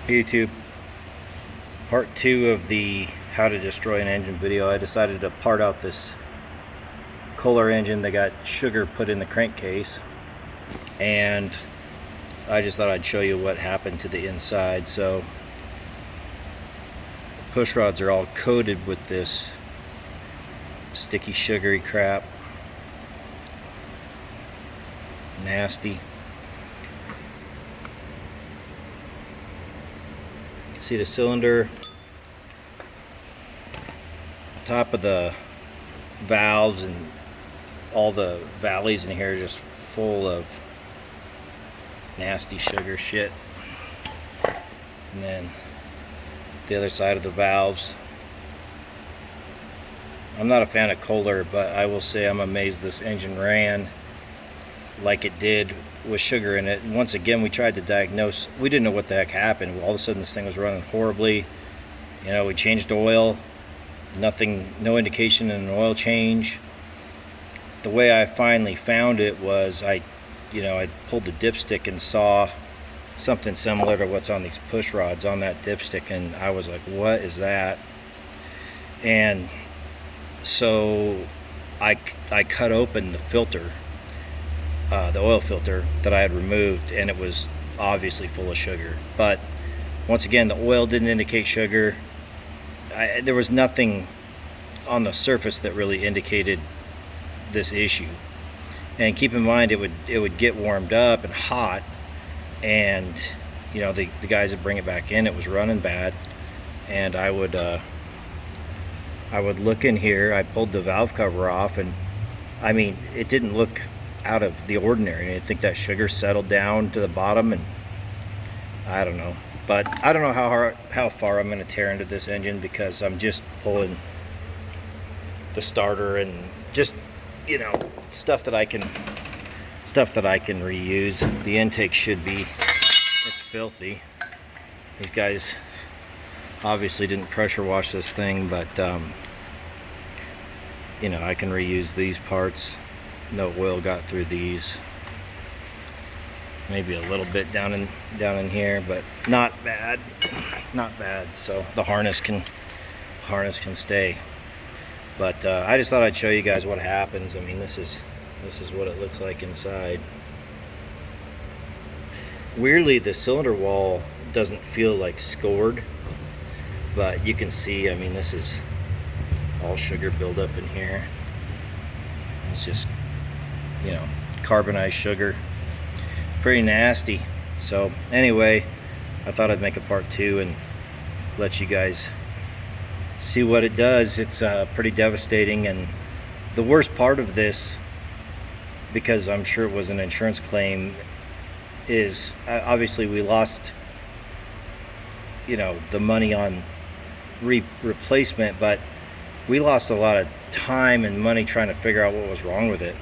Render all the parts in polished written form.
YouTube, part 2 of the how to destroy an engine video. I decided to part out this Kohler engine that got sugar put in the crankcase, and I just thought I'd show you what happened to the inside. So the push rods are all coated with this sticky sugary crap. Nasty. See the cylinder, top of the valves and all the valleys in here are just full of nasty sugar shit. And then the other side of the valves. I'm not a fan of Kohler, but I will say I'm amazed this engine ran like it did with sugar in it. And once again, we tried to diagnose. We didn't know what the heck happened. All of a sudden this thing was running horribly. You know, we changed oil, nothing, no indication in an oil change. The way I finally found it was I pulled the dipstick and saw something similar to what's on these push rods on that dipstick, and I was like, what is that? And so I cut open the filter, the oil filter that I had removed, and it was obviously full of sugar. But once again, the oil didn't indicate sugar. There was nothing on the surface that really indicated this issue. And keep in mind, it would get warmed up and hot, and you know, the guys would bring it back in, it was running bad, and I would look in here. I pulled the valve cover off, and I mean, it didn't look out of the ordinary. I think that sugar settled down to the bottom, and I don't know. But I don't know how far I'm going to tear into this engine, because I'm just pulling the starter and just, you know, stuff that I can reuse. The intake should be, it's filthy. These guys obviously didn't pressure wash this thing, but you know, I can reuse these parts. No oil got through these. Maybe a little bit down in here, but not bad, not bad. So the harness can stay. But I just thought I'd show you guys what happens. I mean, this is what it looks like inside. Weirdly, the cylinder wall doesn't feel like scored, but you can see, I mean, this is all sugar buildup in here. It's just, you know, carbonized sugar. Pretty nasty. So anyway, I thought I'd make a part 2 and let you guys see what it does. It's pretty devastating, and the worst part of this, because I'm sure it was an insurance claim, is obviously we lost, you know, the money on replacement, but we lost a lot of time and money trying to figure out what was wrong with it.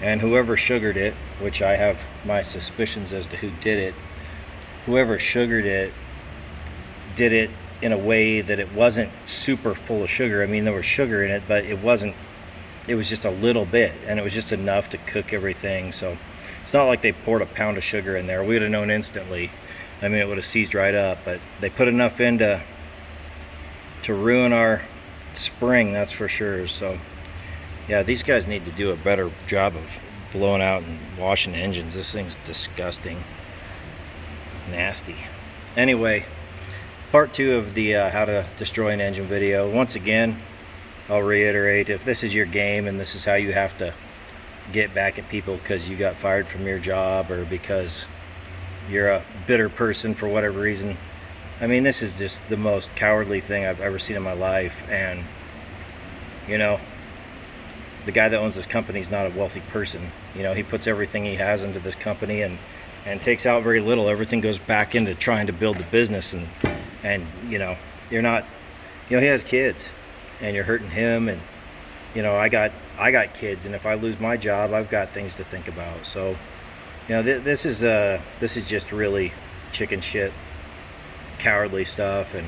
And whoever sugared it, which I have my suspicions as to who did it, whoever sugared it did it in a way that it wasn't super full of sugar. I mean, there was sugar in it, but it was just a little bit, and it was just enough to cook everything. So it's not like they poured a pound of sugar in there. We would have known instantly. I mean, it would have seized right up, but they put enough in to ruin our spring, that's for sure. So yeah, these guys need to do a better job of blowing out and washing engines. This thing's disgusting, nasty. Anyway, part 2 of the how to destroy an engine video. Once again, I'll reiterate, if this is your game and this is how you have to get back at people because you got fired from your job, or because you're a bitter person for whatever reason, I mean, this is just the most cowardly thing I've ever seen in my life. And you know, the guy that owns this company is not a wealthy person. You know, he puts everything he has into this company and takes out very little. Everything goes back into trying to build the business, and you know, you're not, you know, he has kids, and you're hurting him. And you know, I got kids, and if I lose my job, I've got things to think about. So you know, this is just really chicken shit, cowardly stuff. And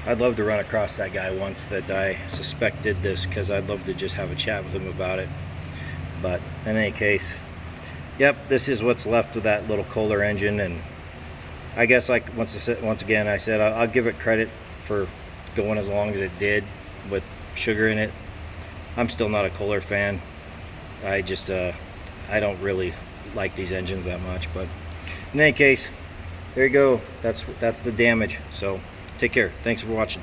I'd love to run across that guy once that I suspected this, because I'd love to just have a chat with him about it. But in any case, yep, this is what's left of that little Kohler engine, and I guess, like once again, I said I'll give it credit for going as long as it did with sugar in it. I'm still not a Kohler fan. I just I don't really like these engines that much. But in any case, there you go. That's the damage. So take care. Thanks for watching.